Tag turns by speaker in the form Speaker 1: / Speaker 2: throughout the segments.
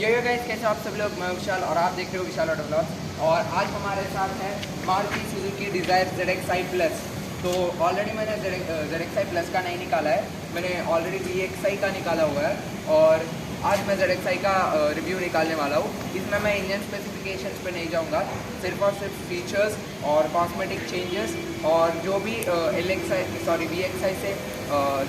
Speaker 1: ये गाइस, कैसे आप सब लोग। मैं विशाल और आप देख रहे हो विशाल ऑटो ब्लॉग। और आज हमारे साथ है Maruti Suzuki desire ZXi plus. तो ऑलरेडी मैंने ZXi प्लस का नहीं निकाला है, मैंने ऑलरेडी VXi का निकाला हुआ है। और आज मैं ZXi का रिव्यू निकालने वाला हूँ। इसमें मैं इंजन स्पेसिफिकेशंस पे नहीं जाऊँगा, सिर्फ और सिर्फ फीचर्स और कॉस्मेटिक चेंजेस और जो भी VXi से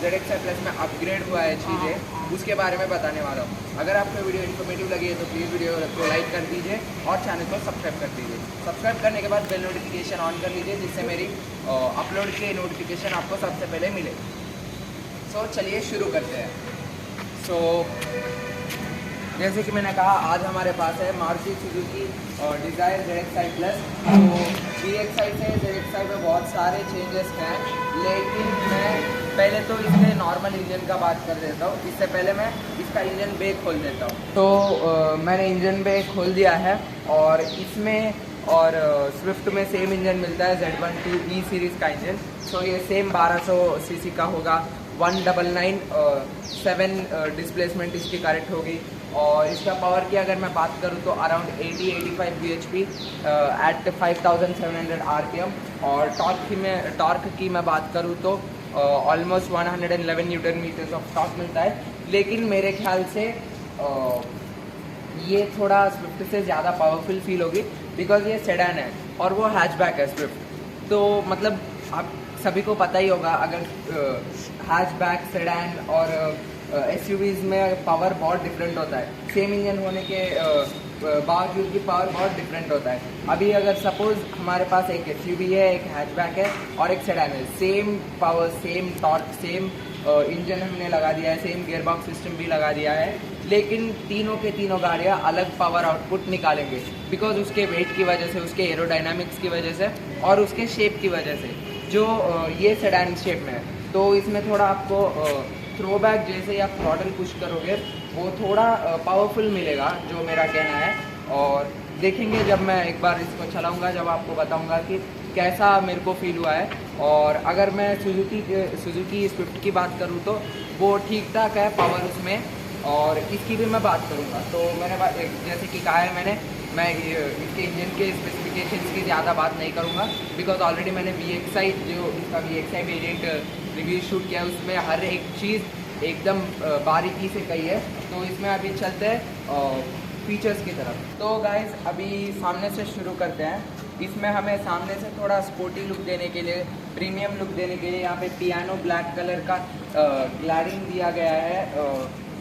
Speaker 1: ZXi प्लस में अपग्रेड हुआ है चीज़ें, उसके बारे में बताने वाला हूँ। अगर आपको वीडियो इन्फॉर्मेटिव लगी है तो प्लीज़ वीडियो को लाइक कर दीजिए और चैनल को सब्सक्राइब कर दीजिए। सब्सक्राइब करने के बाद बेल नोटिफिकेशन ऑन कर लीजिए, जिससे मेरी अपलोड के नोटिफिकेशन आपको सबसे पहले मिले। सो चलिए शुरू करते हैं। सो जैसे कि मैंने कहा, आज हमारे पास है Maruti Suzuki desire ZXi plus. तो VXi से ZXi में बहुत सारे चेंजेस हैं, लेकिन मैं पहले तो इसके नॉर्मल इंजन का बात कर देता हूँ। इससे पहले मैं इसका इंजन बे खोल देता हूँ। तो मैंने इंजन बे खोल दिया है और इसमें और स्विफ्ट में सेम इंजन मिलता है, Z12E सीरीज़ का इंजन। तो ये सेम 1200 सीसी का होगा, 199.7 डिस्प्लेसमेंट इसकी करेक्ट होगी। और इसका पावर की अगर मैं बात करूँ तो अराउंड 80-85 bhp एट 5700 RPM। और टॉर्क की मैं बात करूँ तो almost 111 newton metres of torque मिलता है। लेकिन मेरे ख्याल से ये थोड़ा स्विफ्ट से ज़्यादा पावरफुल फील होगी, बिकॉज ये सेडान है और वो हैचबैक है स्विफ्ट। तो मतलब आप सभी को पता ही होगा, अगर हैचबैक, सेडान और SUVs में पावर बहुत डिफरेंट होता है। सेम इंजन होने के बावजूद भी पावर बहुत डिफरेंट होता है। अभी अगर सपोज हमारे पास एक SUV है, एक हैचबैक है और एक सेडान है, same power, same torque, same engine हमने लगा दिया है, सेम गियरबॉक्स सिस्टम भी लगा दिया है, लेकिन तीनों के तीनों गाड़ियाँ अलग पावर आउटपुट निकालेंगे, बिकॉज उसके वेट की वजह से, उसके एरोडायनामिक्स की वजह से और उसके शेप की वजह से, जो ये सेडान शेप में है। तो इसमें थोड़ा आपको थ्रोबैक जैसे आप थ्रॉटल पुश करोगे वो थोड़ा पावरफुल मिलेगा, जो मेरा कहना है। और देखेंगे जब मैं एक बार इसको चलाऊंगा, जब आपको बताऊंगा कि कैसा मेरे को फील हुआ है। और अगर मैं सुजुकी स्विफ्ट की बात करूं तो वो ठीक ठाक है पावर उसमें, और इसकी भी मैं बात करूंगा। तो मैंने जैसे कि कहा है, मैं इसके इंजन के स्पेसिफिकेशंस की ज़्यादा बात नहीं करूंगा, बिकॉज ऑलरेडी मैंने VXi जो इसका VXi वेरिएंट रिव्यू शूट किया है, उसमें हर एक चीज़ एकदम बारीकी से कही है। तो इसमें अभी चलते हैं फीचर्स की तरफ। तो गाइज अभी सामने से शुरू करते हैं। इसमें हमें सामने से थोड़ा स्पोर्टी लुक देने के लिए, प्रीमियम लुक देने के लिए यहाँ पे पियानो ब्लैक कलर का ग्लैडिंग दिया गया है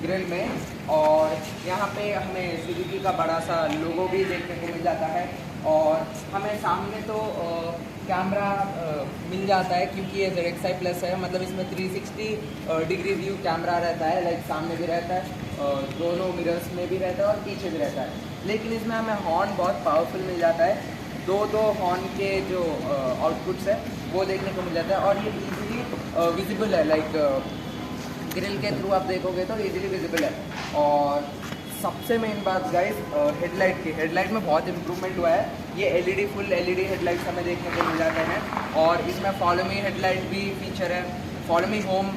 Speaker 1: ग्रिल में। और यहाँ पे हमें सुजुकी का बड़ा सा लोगो भी देखने को मिल जाता है। और हमें सामने तो कैमरा मिल जाता है, क्योंकि ये ZXi प्लस है, मतलब इसमें 360 डिग्री व्यू कैमरा रहता है। लाइक सामने भी रहता है, दोनों मिरर्स में भी रहता है और पीछे भी रहता है। लेकिन इसमें हमें हॉर्न बहुत पावरफुल मिल जाता है, दो हॉर्न के जो आउटपुट्स है वो देखने को मिल जाता है। और ये ईजिली विजिबल है, लाइक ग्रिल के थ्रू आप देखोगे तो इजीली विजिबल है। और सबसे मेन बात गाइस, हेडलाइट में बहुत इम्प्रूवमेंट हुआ है। ये फुल LED हेडलाइट्स हमें देखने को मिल जाते हैं। और इसमें फॉलो मी हेडलाइट भी फीचर है, फॉलो मी होम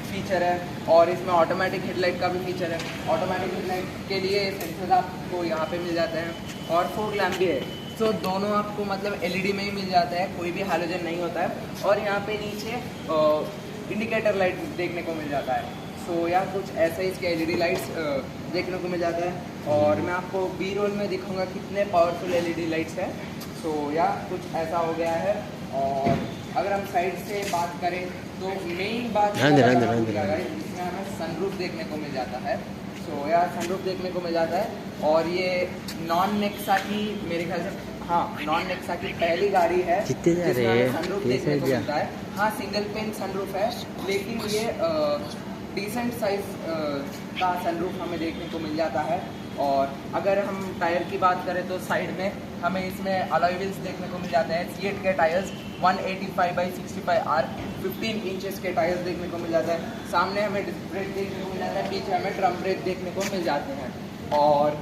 Speaker 1: फीचर है, और इसमें ऑटोमेटिक हेडलाइट का भी फीचर है। ऑटोमेटिक हेडलाइट के लिए सेंसर आपको यहाँ पे मिल जाते हैं और फोग लैम्प भी है। तो दोनों आपको मतलब LED में ही मिल जाता है, कोई भी हैलोजन नहीं होता है। और यहाँ पे नीचे इंडिकेटर लाइट देखने को मिल जाता है। सो या कुछ ऐसा ही इसके LED लाइट्स देखने को मिल जाता है। और मैं आपको बी रोल में दिखाऊंगा कितने पावरफुल LED लाइट्स हैं। सो या कुछ ऐसा हो गया है। और अगर हम साइड से बात करें तो मेन बात इसमें हमें सनरूफ देखने को मिल जाता है। सो या सनरूफ देखने को मिल जाता है। और ये नॉन नेक्सा की, मेरे ख्याल से नॉन नेक्सा की पहली गाड़ी है जिसमें सनरूफ देखने को मिलता है। हाँ, सिंगल पेन सनरूफ है, लेकिन ये डिसेंट साइज का सनरूफ हमें देखने को मिल जाता है। और अगर हम टायर की बात करें तो साइड में हमें इसमें अलॉय व्हील्स देखने को मिल जाते हैं। सीएट के टायर्स 185/65R 15 इंचेस के टायर्स देखने को मिल जाता है। सामने हमें डिस्क ब्रेक देखने को मिल जाता है, पीछे हमें ड्रम ब्रेक देखने को मिल जाते हैं। और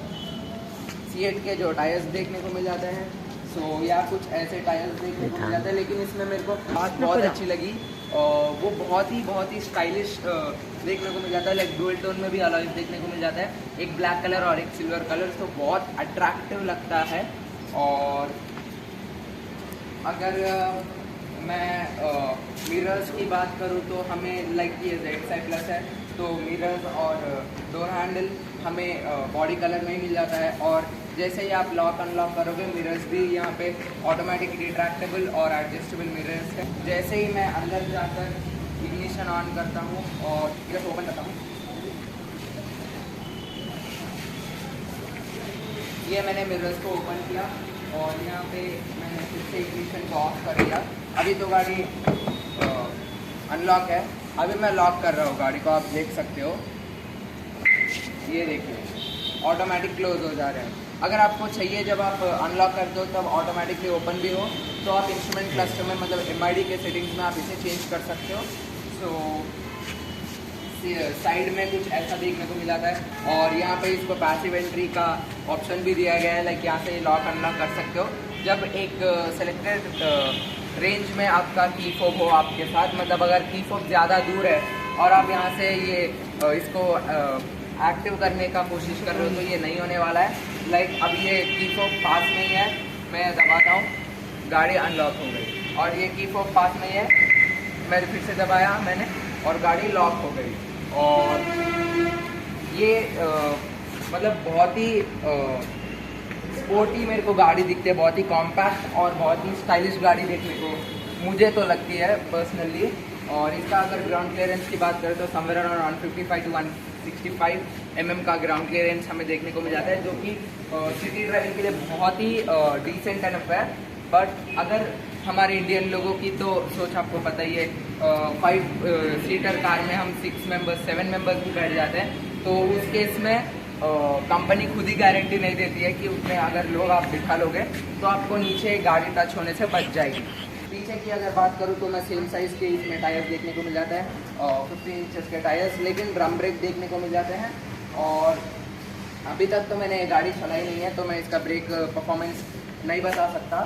Speaker 1: सीएट के जो टायर्स देखने को मिल जाते हैं, सो या कुछ ऐसे टायर्स देखने को मिल जाते हैं, लेकिन इसमें मेरे को बात बहुत अच्छी लगी। वो बहुत ही स्टाइलिश देखने को मिल जाता है। लाइक डुअल टोन में भी अलॉयज देखने को मिल जाता है, एक ब्लैक कलर और एक सिल्वर कलर, तो बहुत अट्रैक्टिव लगता है। और अगर मैं मिरर्स की बात करूँ तो हमें लाइक ये ZXi+ है, तो मिरर्स और डोर हैंडल हमें बॉडी कलर में ही मिल जाता है। और जैसे ही आप लॉक अनलॉक करोगे, मिरर्स भी यहाँ पे ऑटोमेटिक रिट्रैक्टेबल और एडजस्टेबल मिरर्स है। जैसे ही मैं अंदर जाकर इग्निशन ऑन करता हूँ और जस्ट ओपन करता हूँ, ये मैंने मिरर्स को ओपन किया और यहाँ पे मैंने फिर से इग्निशन को ऑफ कर दिया। अभी तो गाड़ी अनलॉक है। अभी मैं लॉक कर रहा हूँ गाड़ी को, आप देख सकते हो, ये देखिए ऑटोमेटिक क्लोज हो जा रहे हैं। अगर आपको चाहिए जब आप अनलॉक करते हो तब ऑटोमेटिकली ओपन भी हो, तो आप इंस्ट्रूमेंट क्लस्टर में मतलब MID के सेटिंग्स में आप इसे चेंज कर सकते हो। सो साइड में कुछ ऐसा देखने को मिल जाता है और यहाँ पे इसको पैसिव एंट्री का ऑप्शन भी दिया गया है। लाइक यहाँ से लॉक अनलॉक कर सकते हो जब एक सेलेक्टेड रेंज में आपका की फोब हो आपके साथ। मतलब अगर की फोब ज़्यादा दूर है और आप यहाँ से ये इसको एक्टिव करने का कोशिश कर रहे हो, तो ये नहीं होने वाला है। लाइक अब ये की फोब पास में ही है, मैं दबाता हूँ, गाड़ी अनलॉक हो गई। और ये की फोब पास में ही है, मैं फिर से दबाया मैंने और गाड़ी लॉक हो गई। और ये मतलब बहुत ही स्पोर्टी मेरे को गाड़ी दिखती है, बहुत ही कॉम्पैक्ट और बहुत ही स्टाइलिश गाड़ी देखने को मुझे तो लगती है पर्सनली। और इसका अगर ग्राउंड क्लियरेंस की बात करें तो समवेयर अराउंड 155 to 165 mm का ग्राउंड क्लियरेंस हमें देखने को मिल जाता है, जो कि सिटी ड्राइविंग के लिए बहुत ही डिसेंट एनफ है। बट अगर हमारे इंडियन लोगों की तो सोच आपको पता ही है, 5 सीटर कार में हम 6 मेंबर्स 7 मेंबर्स भी बैठ जाते हैं, तो उस केस में कंपनी खुद ही गारंटी नहीं देती है कि उसमें अगर लोग आप बिठा लोगे तो आपको नीचे गाड़ी टच होने से बच जाएगी। पीछे की अगर बात करूँ तो मैं सेम साइज़ के इसमें टायर्स देखने को मिल जाता है, 15 इंचेस के टायर्स, लेकिन ड्रम ब्रेक देखने को मिल जाते हैं। और अभी तक तो मैंने गाड़ी चलाई नहीं है, तो मैं इसका ब्रेक परफॉर्मेंस नहीं बता सकता।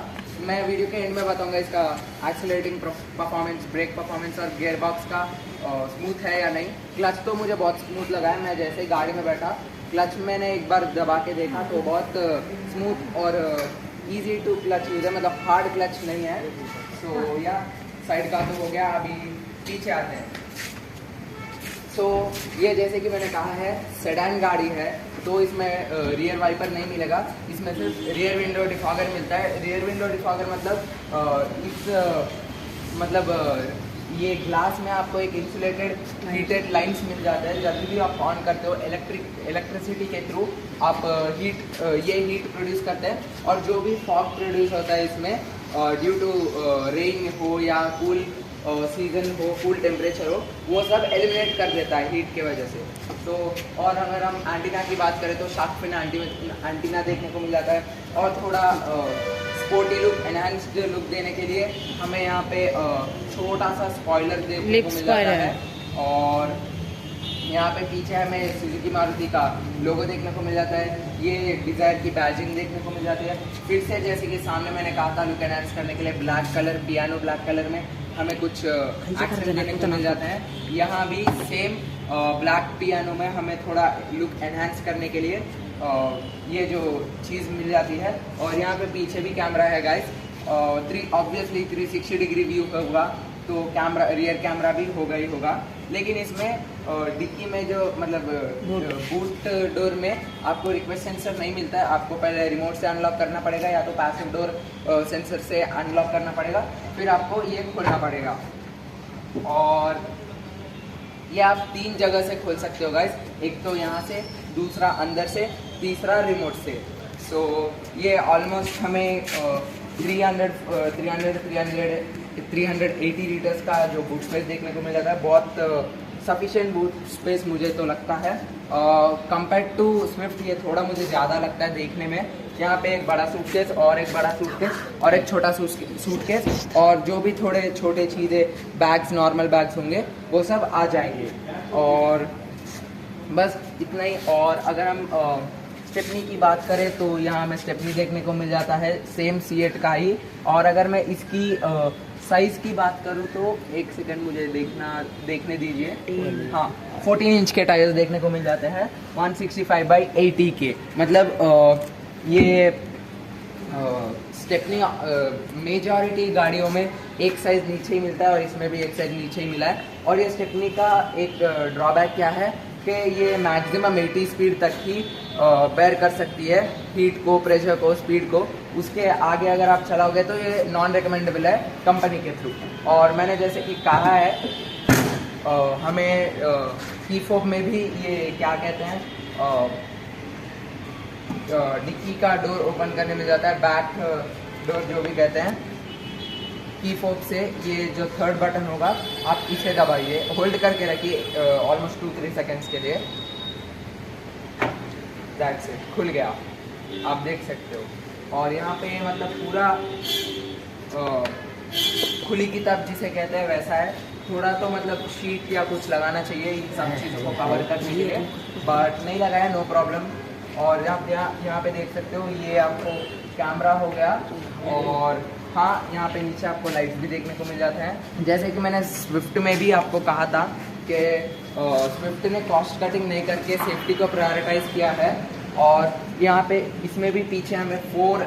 Speaker 1: मैं वीडियो के एंड में बताऊंगा इसका एक्सीलरेटिंग परफॉर्मेंस, ब्रेक परफॉर्मेंस और गियर बॉक्स का स्मूथ है या नहीं। क्लच तो मुझे बहुत स्मूथ लगा है, मैं जैसे ही गाड़ी में बैठा क्लच मैंने एक बार दबा के देखा तो बहुत स्मूथ और इजी टू क्लच यूज है, मतलब हार्ड क्लच नहीं है। सो या साइड का तो हो गया, अभी पीछे आते हैं। सो ये जैसे कि मैंने कहा है सेडान गाड़ी है, तो इसमें रियर वाइपर नहीं मिलेगा, इसमें सिर्फ रियर विंडो डिफॉगर मिलता है। रियर विंडो डिफॉगर मतलब ये ग्लास में आपको एक इंसुलेटेड हीटेड लाइंस मिल जाता है। जब भी आप ऑन करते हो इलेक्ट्रिसिटी के थ्रू आप ये हीट प्रोड्यूस करते हैं, और जो भी फॉग प्रोड्यूस होता है इसमें ड्यू टू रेन हो या कूल सीजन हो, कूल टेम्परेचर हो, वो सब एलिमिनेट कर देता है हीट के वजह से। तो और अगर हम एंटीना की बात करें तो शार्क फिन एंटीना देखने को मिल जाता है, और थोड़ा स्पोर्टी लुक, एनहांस्ड लुक देने के लिए हमें यहाँ पे छोटा सा स्पॉइलर देखने को मिल जाता है। और यहाँ पे पीछे हमें सुजुकी मारुति का लोगो देखने को मिल जाता है। ये डिज़ायर की बैजिंग देखने को मिल जाती है। फिर से जैसे कि सामने मैंने कहा था, लुक एनहांस करने के लिए black colour, piano black colour में हमें कुछ एक्सेंट देखने को मिल जाते हैं। यहाँ भी सेम ब्लैक पियानो में हमें थोड़ा लुक एनहांस करने के लिए ये जो चीज़ मिल जाती है। और यहाँ पे पीछे भी कैमरा है गाइस, ऑब्वियसली 360 डिग्री व्यू होगा, तो कैमरा, रियर कैमरा भी होगा ही होगा। लेकिन इसमें डिक्की में जो मतलब बूट डोर में आपको रिक्वेस्ट सेंसर नहीं मिलता है, आपको पहले रिमोट से अनलॉक करना पड़ेगा या तो पैसिव डोर सेंसर से अनलॉक करना पड़ेगा, फिर आपको ये खोलना पड़ेगा। और ये आप 3 जगह से खोल सकते हो गाइस, एक तो यहाँ से, दूसरा अंदर से, तीसरा रिमोट से। सो ये ऑलमोस्ट हमें 380 लीटर्स का जो बूट स्पेस देखने को मिल जाता है। बहुत सफिशिएंट बूट स्पेस मुझे तो लगता है। कंपेयर टू स्विफ्ट ये थोड़ा मुझे ज़्यादा लगता है देखने में। यहाँ पे एक बड़ा सूटकेस और एक बड़ा सूटकेस और एक छोटा सूटकेस, और जो भी थोड़े छोटे चीज़ें, बैग्स, नॉर्मल बैग्स होंगे वो सब आ जाएंगे। और बस इतना ही। और अगर हम स्टेपनी की बात करें तो यहाँ हमें स्टेपनी देखने को मिल जाता है सेम C8 का ही। और अगर मैं इसकी साइज़ की बात करूँ तो एक सेकंड मुझे देखने दीजिए। हाँ, 14 इंच के टायर्स देखने को मिल जाते हैं 165/80 के। मतलब ये स्टेपनी मेजॉरिटी गाड़ियों में एक साइज़ नीचे ही मिलता है और इसमें भी एक साइज़ नीचे ही मिला है। और ये स्टेपनी का एक ड्रॉबैक क्या है कि ये मैक्सिमम 80 स्पीड तक ही बेयर कर सकती है हीट को, प्रेशर को, स्पीड को। उसके आगे अगर आप चलाओगे तो ये नॉन रिकमेंडेबल है कंपनी के थ्रू। और मैंने जैसे कि कहा है हमें की फोब में भी ये क्या कहते हैं डिक्की का डोर ओपन करने में जाता है, बैक डोर जो भी कहते हैं। की फोब से ये जो थर्ड बटन होगा आप इसे दबाइए, होल्ड करके रखिए ऑलमोस्ट 2-3 सेकेंड्स के लिए। दैट्स इट, खुल गया, आप देख सकते हो। और यहाँ पे मतलब पूरा खुली किताब जिसे कहते हैं वैसा है। थोड़ा तो मतलब शीट या कुछ लगाना चाहिए इन सब चीज़ों को कवर करने के लिए, बट नहीं लगाया, नो प्रॉब्लम। और यहाँ पे देख सकते हो ये आपको कैमरा हो गया। और हाँ, यहाँ पे नीचे आपको लाइट्स भी देखने को मिल जाते हैं। जैसे कि मैंने स्विफ्ट में भी आपको कहा था कि स्विफ्ट ने कॉस्ट कटिंग नहीं करके सेफ्टी को प्रायोरिटाइज किया है। और यहाँ पे इसमें भी पीछे हमें 4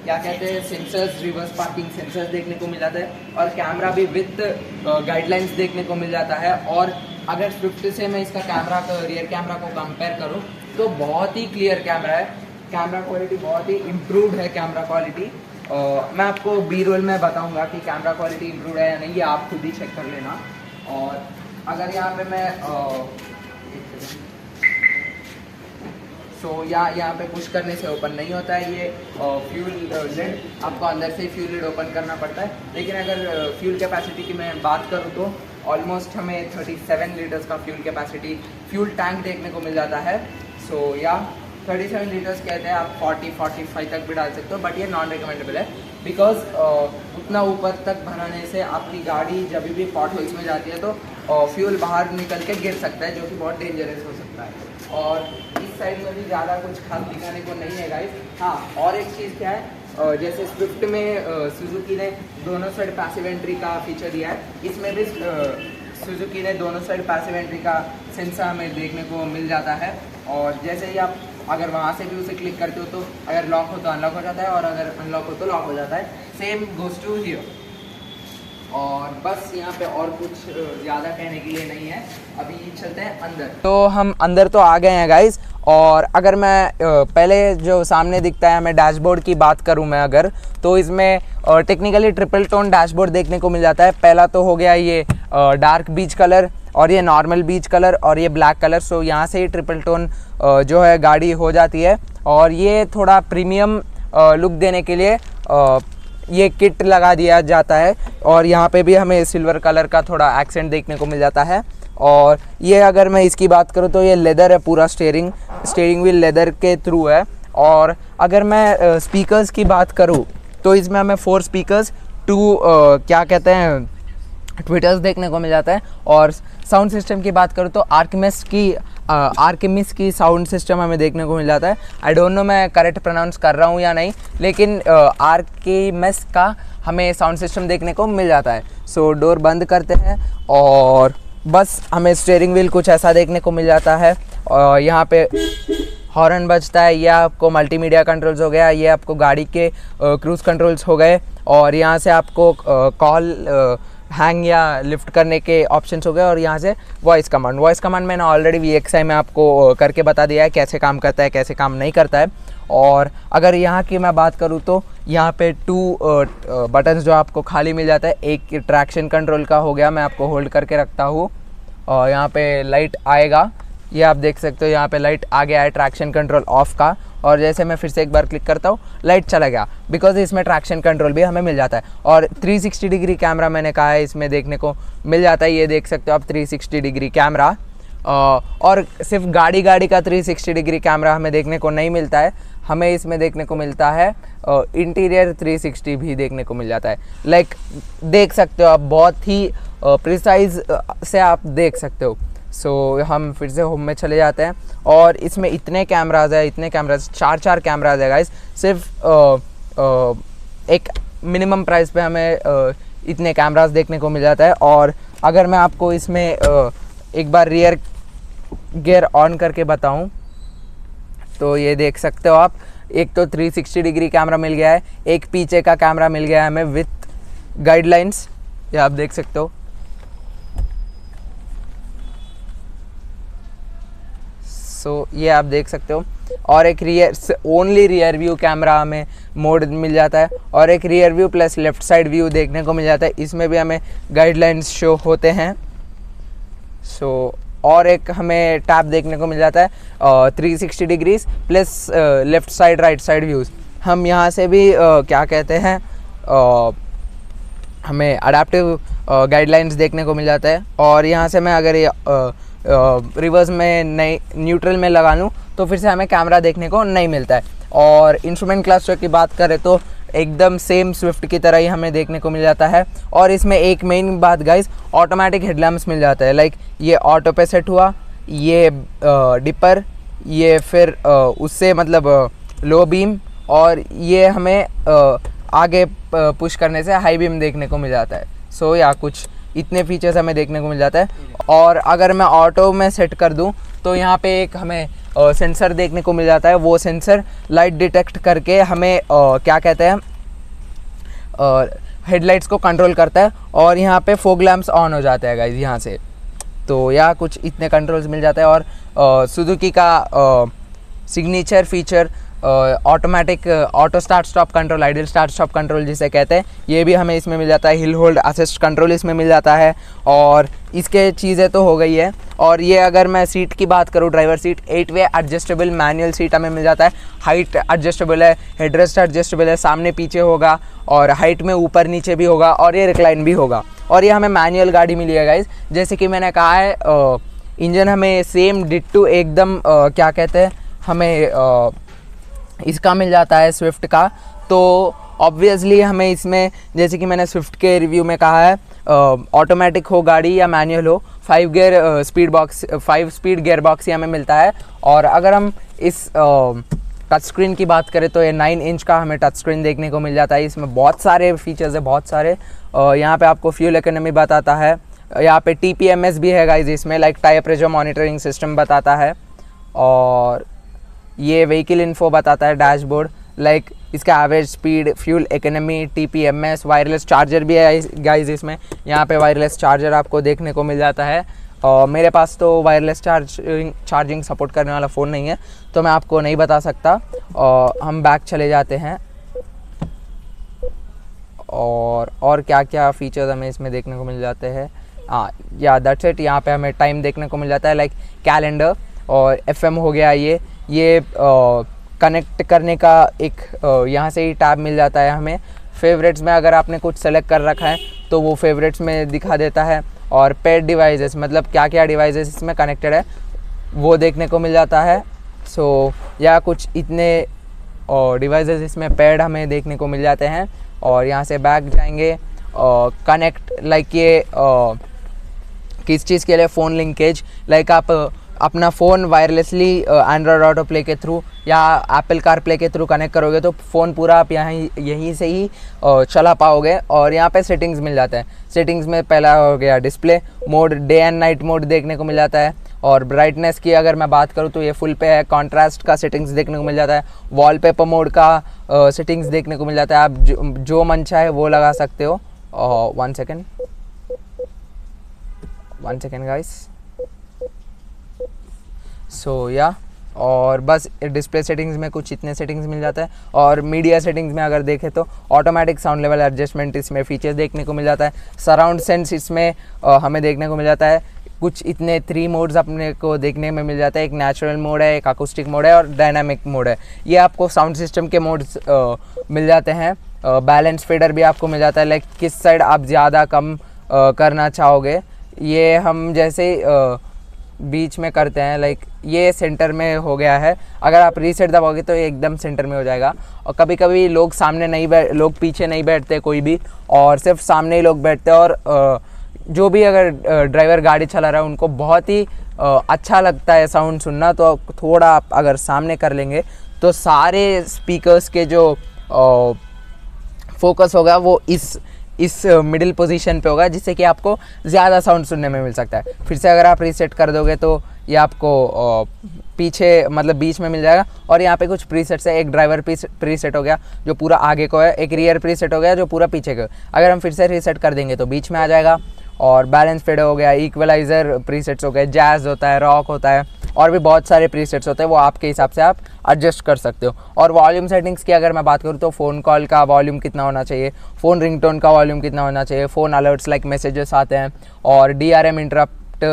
Speaker 1: क्या कहते हैं सेंसर्स, रिवर्स पार्किंग सेंसर्स देखने को मिल जाता है। और कैमरा भी विथ गाइडलाइंस देखने को मिल जाता है। और अगर स्विफ्ट से मैं इसका कैमरा को, रियर कैमरा को कंपेयर करूँ तो बहुत ही क्लियर कैमरा है। कैमरा क्वालिटी बहुत ही इम्प्रूव्ड है। कैमरा क्वालिटी मैं आपको बी रोल में बताऊंगा कि कैमरा क्वालिटी इम्प्रूव है या नहीं, ये आप खुद ही चेक कर लेना। और अगर यहाँ पे मैं यहाँ पे पुश करने से ओपन नहीं होता है ये फ्यूल लिड, आपको अंदर से फ्यूल लिड ओपन करना पड़ता है। लेकिन अगर फ्यूल कैपेसिटी की मैं बात करूँ तो ऑलमोस्ट हमें 37 लीटर्स का फ्यूल टैंक देखने को मिल जाता है। 37 लीटर्स कहते हैं, आप 40-45 तक भी डाल सकते हो, बट ये नॉन रिकमेंडेबल है। बिकॉज उतना ऊपर तक भराने से आपकी गाड़ी जब भी पॉट होल्स में जाती है तो फ्यूल बाहर निकल के गिर सकता है, जो कि बहुत डेंजरस हो सकता है। और इस साइड में भी ज़्यादा कुछ खास दिखाने को नहीं है गाइस। हाँ, और एक चीज़ क्या है, जैसे स्विफ्ट में सुजुकी ने दोनों साइड पैसिव एंट्री का फीचर दिया है, इसमें भी सुजुकी ने दोनों साइड पैसिव एंट्री का सेंसर हमें देखने को मिल जाता है। और जैसे ही आप अगर वहाँ से भी उसे क्लिक करते हो तो अगर लॉक हो तो अनलॉक हो जाता है और अगर अनलॉक हो तो लॉक हो जाता है। Same goes to here. और बस यहाँ पे और कुछ ज़्यादा कहने के लिए नहीं है। अभी चलते हैं अंदर। तो हम अंदर तो आ गए हैं गाइस। और अगर मैं पहले जो सामने दिखता है हमें डैशबोर्ड की बात करूँ मैं अगर, तो इसमें टेक्निकली ट्रिपल टोन डैशबोर्ड देखने को मिल जाता है। पहला तो हो गया ये डार्क बीच कलर, और ये नॉर्मल बीच कलर, और ये ब्लैक कलर। सो यहाँ से ही ट्रिपल टोन जो है गाड़ी हो जाती है। और ये थोड़ा प्रीमियम लुक देने के लिए ये किट लगा दिया जाता है। और यहाँ पे भी हमें सिल्वर कलर का थोड़ा एक्सेंट देखने को मिल जाता है। और ये अगर मैं इसकी बात करूँ तो ये लेदर है, पूरा स्टीयरिंग व्हील लेदर के थ्रू है। और अगर मैं स्पीकर्स की बात करूँ तो इसमें हमें 4 स्पीकर्स, 2 क्या कहते हैं ट्विटर्स देखने को मिल जाता है। और साउंड सिस्टम की बात करूँ तो आर्किमिस की साउंड सिस्टम हमें देखने को मिल जाता है। आई डोंट नो मैं करेक्ट प्रोनाउंस कर रहा हूँ या नहीं, लेकिन आर्किमिस का हमें साउंड सिस्टम देखने को मिल जाता है। सो डोर बंद करते हैं और बस हमें स्टीयरिंग व्हील कुछ ऐसा देखने को मिल जाता है। और यहाँ पे हॉर्न बजता है, यह आपको मल्टीमीडिया कंट्रोल्स हो गया, ये आपको गाड़ी के क्रूज़ कंट्रोल्स हो गए। और यहाँ से आपको कॉल हैंग या लिफ्ट करने के ऑप्शंस हो गए। और यहाँ से वॉइस कमांड मैंने ऑलरेडी VXI में आपको करके बता दिया है कैसे काम करता है, कैसे काम नहीं करता है। और अगर यहाँ की मैं बात करूँ तो यहाँ पे 2 बटन्स जो आपको खाली मिल जाता है। एक ट्रैक्शन कंट्रोल का हो गया, मैं आपको होल्ड करके रखता हूँ और यहाँ पे लाइट आएगा, ये आप देख सकते हो। यहाँ पे लाइट आ गया है ट्रैक्शन कंट्रोल ऑफ का। और जैसे मैं फिर से एक बार क्लिक करता हूँ लाइट चला गया, बिकॉज इसमें ट्रैक्शन कंट्रोल भी हमें मिल जाता है। और 360 डिग्री कैमरा मैंने कहा है इसमें देखने को मिल जाता है, ये देख सकते हो आप 360 डिग्री कैमरा। और सिर्फ गाड़ी का 360 डिग्री कैमरा हमें देखने को नहीं मिलता है, हमें इसमें देखने को मिलता है इंटीरियर 360 भी देखने को मिल जाता है। लाइक देख सकते हो आप, बहुत ही प्रिसाइज से आप देख सकते हो। सो हम फिर से होम में चले जाते हैं और इसमें इतने कैमराज है, इतने कैमराज, 4 कैमराज है गाइस। सिर्फ एक मिनिमम प्राइस पे हमें इतने कैमराज देखने को मिल जाता है। और अगर मैं आपको इसमें एक बार रियर गियर ऑन करके बताऊं तो ये देख सकते हो आप, एक तो 360 डिग्री कैमरा मिल गया है, एक पीछे का कैमरा मिल गया है हमें विथ गाइडलाइंस, ये आप देख सकते हो। सो ये आप देख सकते हो। और एक ओनली रियर व्यू कैमरा हमें मोड मिल जाता है और एक rear view plus left side view देखने को मिल जाता है। इसमें भी हमें गाइडलाइंस शो होते हैं। सो और एक हमें टैब देखने को मिल जाता है 360 degrees plus left side right side views. हम यहाँ से भी क्या कहते हैं हमें अडेप्टिव गाइडलाइंस देखने को मिल जाता है। और यहाँ से मैं अगर ये रिवर्स में नहीं न्यूट्रल में लगा लूँ तो फिर से हमें कैमरा देखने को नहीं मिलता है। और इंस्ट्रूमेंट क्लस्टर की बात करें तो एकदम सेम स्विफ्ट की तरह ही हमें देखने को मिल जाता है। और इसमें एक मेन बात गाइस, ऑटोमेटिक हेडलैम्प्स मिल जाता है। लाइक ये ऑटो पे सेट हुआ, ये डिपर, ये फिर उससे मतलब लो बीम, और ये हमें आगे पुश करने से हाई बीम देखने को मिल जाता है। सो या कुछ इतने फीचर्स हमें देखने को मिल जाता है। और अगर मैं ऑटो में सेट कर दूं तो यहाँ पे एक हमें सेंसर देखने को मिल जाता है। वो सेंसर लाइट डिटेक्ट करके हमें क्या कहते हैं हेडलाइट्स को कंट्रोल करता है और यहाँ पे फॉग लैंप्स ऑन हो जाते हैं गाइस यहाँ से। तो या कुछ इतने कंट्रोल्स मिल जाते हैं। और सुजुकी का signature feature automatic auto start stop control, idol start stop control जिसे कहते हैं, ये भी हमें इसमें मिल जाता है। हिल होल्ड असिस्ट कंट्रोल इसमें मिल जाता है। और इसके चीज़ें तो हो गई है। और ये अगर मैं सीट की बात करूँ, ड्राइवर सीट 8 वे एडजस्टेबल मैनुअल सीट हमें मिल जाता है। हाइट एडजस्टेबल है, हेडरेस्ट एडजस्टेबल है, सामने पीछे होगा और हाइट में ऊपर नीचे भी होगा और ये रिक्लाइन भी होगा। और ये हमें मैनुअल गाड़ी मिली है गाइज। जैसे कि मैंने कहा है इंजन हमें सेम डिट्टू एकदम क्या कहते हैं हमें इसका मिल जाता है स्विफ्ट का। तो ऑब्वियसली हमें इसमें, जैसे कि मैंने स्विफ्ट के रिव्यू में कहा है, ऑटोमेटिक हो गाड़ी या मैनुअल हो, 5 स्पीड गियर बॉक्स ही हमें मिलता है। और अगर हम इस टच स्क्रीन की बात करें तो ये 9 इंच का हमें टच स्क्रीन देखने को मिल जाता है। इसमें बहुत सारे फीचर्स है, बहुत सारे। यहाँ पे आपको फ्यूल इकोनॉमी बताता है, यहाँ पे TPMS भी है गाइज इसमें, like tyre pressure monitoring system बताता है। और ये व्हीकल इन्फो बताता है, डैशबोर्ड, लाइक इसका average speed, fuel economy, TPMS, wireless charger भी है गाइज इसमें। यहाँ पे वायरलेस चार्जर आपको देखने को मिल जाता है। और मेरे पास तो वायरलेस चार्जिंग सपोर्ट करने वाला फ़ोन नहीं है तो मैं आपको नहीं बता सकता। और हम बैक चले जाते हैं और क्या क्या फीचर्स हमें इसमें देखने को मिल जाते हैं। या दैट्स इट। यहाँ पे हमें टाइम देखने को मिल जाता है, लाइक कैलेंडर, और FM हो गया। ये कनेक्ट करने का एक यहाँ से ही टैब मिल जाता है हमें। फेवरेट्स में अगर आपने कुछ सेलेक्ट कर रखा है तो वो फेवरेट्स में दिखा देता है। और पेड डिवाइसेस, मतलब क्या क्या डिवाइसेस इसमें कनेक्टेड है वो देखने को मिल जाता है। सो या कुछ इतने डिवाइसेस इसमें पेड हमें देखने को मिल जाते हैं। और यहाँ से बैक जाएंगे, कनेक्ट, लाइक ये किस चीज़ के लिए, फ़ोन लिंकेज, लाइक आप अपना phone wirelessly Android auto play के थ्रू या एप्पल कार प्ले के थ्रू कनेक्ट करोगे तो फ़ोन पूरा आप यहीं से ही चला पाओगे। और यहाँ पे सेटिंग्स मिल जाता है। सेटिंग्स में पहला हो गया display mode, day and night mode देखने को मिल जाता है। और ब्राइटनेस की अगर मैं बात करूँ तो ये फुल पे है। कॉन्ट्रास्ट का सेटिंग्स देखने को मिल जाता है। वॉलपेपर मोड का सेटिंग्स देखने को मिल जाता है। आप जो मन चाहे वो लगा सकते हो। 1 सेकेंड गाइस। सो या और बस डिस्प्ले सेटिंग्स में कुछ इतने सेटिंग्स मिल जाता है। और मीडिया सेटिंग्स में अगर देखें तो ऑटोमेटिक साउंड लेवल एडजस्टमेंट इसमें फीचर्स देखने को मिल जाता है। सराउंड सेंस इसमें हमें देखने को मिल जाता है। कुछ इतने 3 मोड्स अपने को देखने में मिल जाता है। एक नेचुरल मोड है, एक अकॉस्टिक मोड है और डायनामिक मोड है। ये आपको साउंड सिस्टम के मोड्स मिल जाते हैं। बैलेंस फेडर भी आपको मिल जाता है, लाइक किस साइड आप ज़्यादा कम करना चाहोगे। ये हम जैसे बीच में करते हैं, लाइक ये सेंटर में हो गया है। अगर आप रीसेट दबाओगे तो ये एकदम सेंटर में हो जाएगा। और कभी कभी लोग सामने नहीं लोग पीछे नहीं बैठते कोई भी, और सिर्फ सामने ही लोग बैठते हैं और जो भी अगर ड्राइवर गाड़ी चला रहा है उनको बहुत ही अच्छा लगता है साउंड सुनना। तो थोड़ा आप अगर सामने कर लेंगे तो सारे स्पीकर्स के जो फोकस होगा वो इस मिडिल पोजीशन पे होगा, जिससे कि आपको ज़्यादा साउंड सुनने में मिल सकता है। फिर से अगर आप रीसेट कर दोगे तो ये आपको पीछे मतलब बीच में मिल जाएगा। और यहाँ पे कुछ प्रीसेट्स है, एक ड्राइवर प्रीसेट हो गया जो पूरा आगे को है, एक रियर प्रीसेट हो गया जो पूरा पीछे को है। अगर हम फिर से रीसेट कर देंगे तो बीच में आ जाएगा। और बैलेंस फेड हो गया, इक्वलाइज़र प्रीसेट्स हो गए, जैज़ होता है, रॉक होता है, और भी बहुत सारे प्रीसेट्स होते हैं, वो आपके हिसाब से आप एडजस्ट कर सकते हो। और वॉल्यूम सेटिंग्स की अगर मैं बात करूँ तो फ़ोन कॉल का वॉल्यूम कितना होना चाहिए, फ़ोन रिंगटोन का वॉल्यूम कितना होना चाहिए, फ़ोन अलर्ट्स लाइक मैसेजेस आते हैं, और DRM इंटरप्ट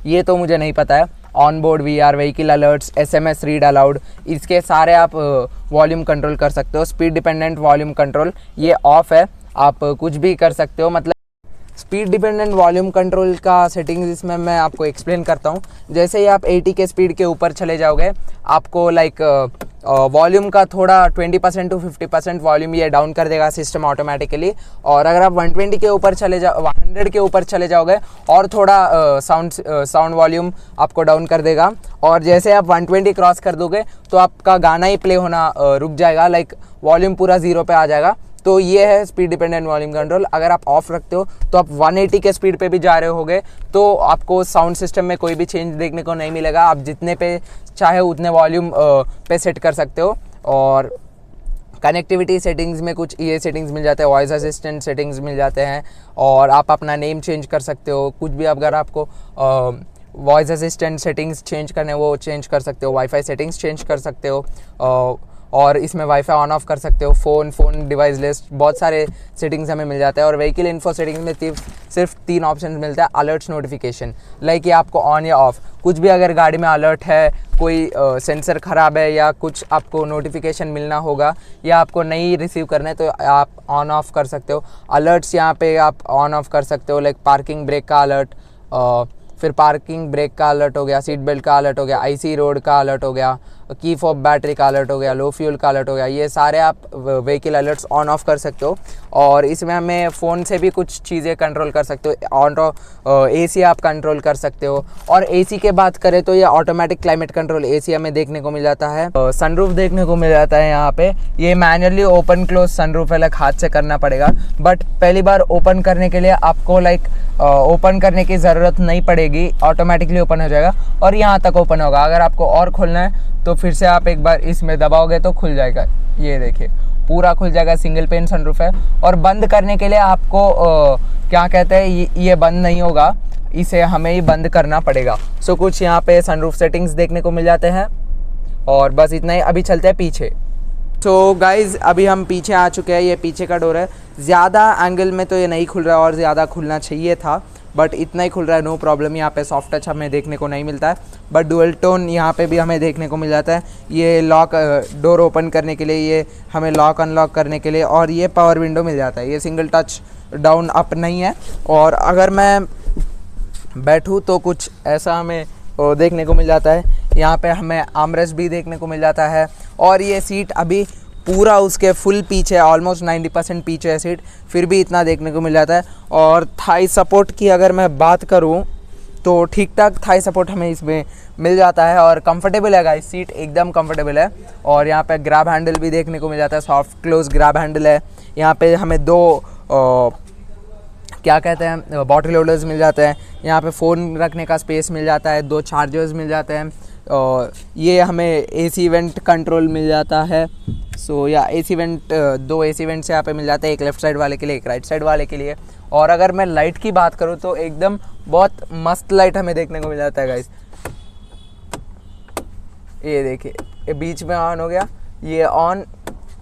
Speaker 1: ये तो मुझे नहीं पता है, on board VR vehicle alerts, SMS read aloud, इसके सारे आप वॉल्यूम कंट्रोल कर सकते हो। स्पीड डिपेंडेंट वॉल्यूम कंट्रोल ये ऑफ है, आप कुछ भी कर सकते हो। मतलब स्पीड डिपेंडेंट वॉल्यूम कंट्रोल का सेटिंग्स इसमें मैं आपको एक्सप्लेन करता हूँ। जैसे ही आप 80 के स्पीड के ऊपर चले जाओगे, आपको लाइक वॉल्यूम का थोड़ा 20% to 50% वॉल्यूम ये डाउन कर देगा सिस्टम ऑटोमेटिकली। और अगर आप 120 के ऊपर चले जाओ 100 के ऊपर चले जाओगे और थोड़ा साउंड वॉल्यूम आपको डाउन कर देगा। और जैसे आप 120 क्रॉस कर दोगे तो आपका गाना ही प्ले होना रुक जाएगा, लाइक वॉल्यूम पूरा 0 पे आ जाएगा। तो ये है स्पीड डिपेंडेंट वॉल्यूम कंट्रोल। अगर आप ऑफ रखते हो तो आप 180 के स्पीड पे भी जा रहे होगे तो आपको साउंड सिस्टम में कोई भी चेंज देखने को नहीं मिलेगा। आप जितने पे चाहे उतने वॉल्यूम पे सेट कर सकते हो। और कनेक्टिविटी सेटिंग्स में कुछ ये सेटिंग्स मिल जाते हैं, वॉइस असिस्टेंट सेटिंग्स मिल जाते हैं, और आप अपना नेम चेंज कर सकते हो। कुछ भी अगर आपको वॉइस असिस्टेंट सेटिंग्स चेंज करने वो चेंज कर सकते हो, वाईफाई सेटिंग्स चेंज कर सकते हो, और इसमें वाईफाई ऑन ऑफ कर सकते हो, फ़ोन डिवाइस लिस्ट, बहुत सारे सेटिंग्स हमें मिल जाते हैं। और व्हीकल इन्फो सेटिंग्स में सिर्फ 3 ऑप्शन मिलता है, अलर्ट्स, नोटिफिकेशन, लाइक ये आपको ऑन या ऑफ। कुछ भी अगर गाड़ी में अलर्ट है, कोई सेंसर ख़राब है या कुछ आपको नोटिफिकेशन मिलना होगा या आपको नहीं रिसीव करना है तो आप ऑन ऑफ कर सकते हो। अलर्ट्स यहाँ पे आप ऑन ऑफ कर सकते हो, लाइक पार्किंग ब्रेक का अलर्ट, फिर पार्किंग ब्रेक का अलर्ट हो गया, सीट बेल्ट का अलर्ट हो गया, IC रोड का अलर्ट हो गया, की फॉब बैटरी का अलर्ट हो गया, लो फ्यूल का अलर्ट हो गया। ये सारे आप व्हीकल अलर्ट्स ऑन ऑफ कर सकते हो। और इसमें हमें फ़ोन से भी कुछ चीज़ें कंट्रोल कर सकते हो। AC आप कंट्रोल कर सकते हो। और AC के बात करें तो ये ऑटोमेटिक क्लाइमेट कंट्रोल AC हमें देखने को मिल जाता है। सनरूफ देखने को मिल जाता है यहाँ पे। ये मैनुअली ओपन क्लोज सनरूफ है, लाइक हाथ से करना पड़ेगा, बट पहली बार ओपन करने के लिए आपको लाइक ओपन करने की ज़रूरत नहीं पड़ेगी, ऑटोमेटिकली ओपन हो जाएगा और यहाँ तक ओपन होगा। अगर आपको और खोलना है तो फिर से आप एक बार इसमें दबाओगे तो खुल जाएगा। ये देखिए पूरा खुल जाएगा, सिंगल पेन सनरूफ है। और बंद करने के लिए आपको क्या कहते हैं, ये बंद नहीं होगा, इसे हमें ही बंद करना पड़ेगा। सो कुछ यहाँ पे सनरूफ सेटिंग्स देखने को मिल जाते हैं। और बस इतना ही, अभी चलते हैं पीछे। तो गाइज़ अभी हम पीछे आ चुके हैं, ये पीछे का डोर है। ज़्यादा एंगल में तो ये नहीं खुल रहा है और ज़्यादा खुलना चाहिए था, बट इतना ही खुल रहा है, नो प्रॉब्लम। यहाँ पे सॉफ्ट टच हमें देखने को नहीं मिलता है, बट डुअल टोन यहाँ पे भी हमें देखने को मिल जाता है। ये लॉक डोर ओपन करने के लिए, ये हमें लॉक अनलॉक करने के लिए, और ये पावर विंडो मिल जाता है। ये सिंगल टच डाउन अप नहीं है। और अगर मैं बैठूँ तो कुछ ऐसा हमें देखने को मिल जाता है। यहाँ पे हमें आर्मरेस्ट भी देखने को मिल जाता है। और ये सीट अभी पूरा उसके फुल पीछे, ऑलमोस्ट 90% पीछे है सीट, फिर भी इतना देखने को मिल जाता है। और थाई सपोर्ट की अगर मैं बात करूं तो ठीक ठाक थाई सपोर्ट हमें इसमें मिल जाता है और कंफर्टेबल है गाइस, सीट एकदम कंफर्टेबल है। और यहाँ पे ग्रैब हैंडल भी देखने को मिल जाता है, सॉफ्ट क्लोज ग्रैब हैंडल है। यहाँ पे हमें 2 क्या कहते हैं बॉटल होल्डर्स मिल जाते हैं। यहाँ पे फ़ोन रखने का स्पेस मिल जाता है, 2 चार्जर्स मिल जाते हैं। और ये हमें AC वेंट कंट्रोल मिल जाता है। सो या AC वेंट 2 AC वेंट्स यहाँ पे मिल जाते हैं, एक लेफ़्ट साइड वाले के लिए, एक राइट साइड वाले के लिए। और अगर मैं लाइट की बात करूँ तो एकदम बहुत मस्त लाइट हमें देखने को मिल जाता है गाइस। ये देखिए, ये बीच में ऑन हो गया, ये ऑन,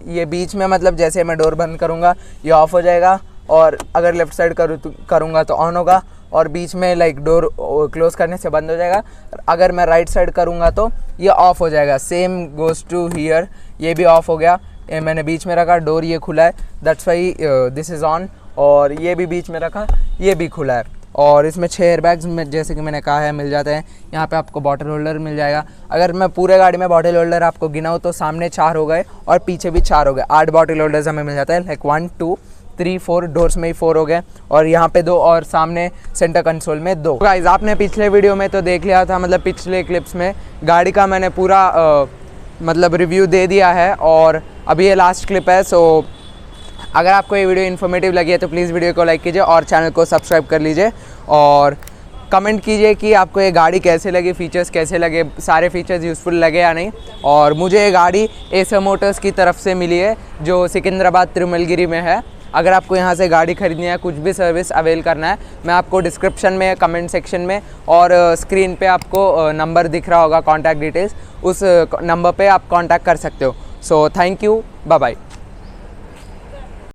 Speaker 1: ये बीच में मतलब जैसे मैं डोर बंद करूँगा ये ऑफ हो जाएगा, और अगर लेफ़्ट साइड करूँगा तो ऑन होगा, और बीच में लाइक डोर क्लोज करने से बंद हो जाएगा। अगर मैं राइट साइड करूँगा तो ये ऑफ हो जाएगा। सेम गोज़ टू हियर, ये भी ऑफ हो गया। ये मैंने बीच में रखा, डोर ये खुला है, that's why this is on. और ये भी बीच में रखा, ये भी खुला है। और इसमें 6 एयरबैग्स में जैसे कि मैंने कहा है मिल जाते हैं। यहाँ पे आपको बॉटल होल्डर मिल जाएगा। अगर मैं पूरे गाड़ी में बॉटल होल्डर आपको गिनाऊँ तो सामने 4 हो गए और पीछे भी 4 हो गए। 8 बॉटल होल्डर्स हमें मिल जाता है, लाइक 1 2 3-4 डोर्स में ही 4 हो गए, और यहाँ पे 2 और सामने सेंटर कंसोल में 2। गाइस आपने पिछले वीडियो में तो देख लिया था, मतलब पिछले क्लिप्स में गाड़ी का मैंने पूरा मतलब रिव्यू दे दिया है, और अभी ये लास्ट क्लिप है। सो अगर आपको ये वीडियो इन्फॉर्मेटिव लगी है तो प्लीज़ वीडियो को लाइक कीजिए और चैनल को सब्सक्राइब कर लीजिए, और कमेंट कीजिए कि आपको ये गाड़ी कैसे लगी, फ़ीचर्स कैसे लगे, सारे फीचर्स यूज़फुल लगे या नहीं। और मुझे ये गाड़ी एसर मोटर्स की तरफ से मिली है जो सिकंदराबाद तिरुमलगिरी में है। अगर आपको यहाँ से गाड़ी खरीदनी है, कुछ भी सर्विस अवेल करना है, मैं आपको डिस्क्रिप्शन में, कमेंट सेक्शन में और स्क्रीन पे आपको नंबर दिख रहा होगा, कॉन्टैक्ट डिटेल्स, उस नंबर पे आप कॉन्टैक्ट कर सकते हो। So thank you, bye bye.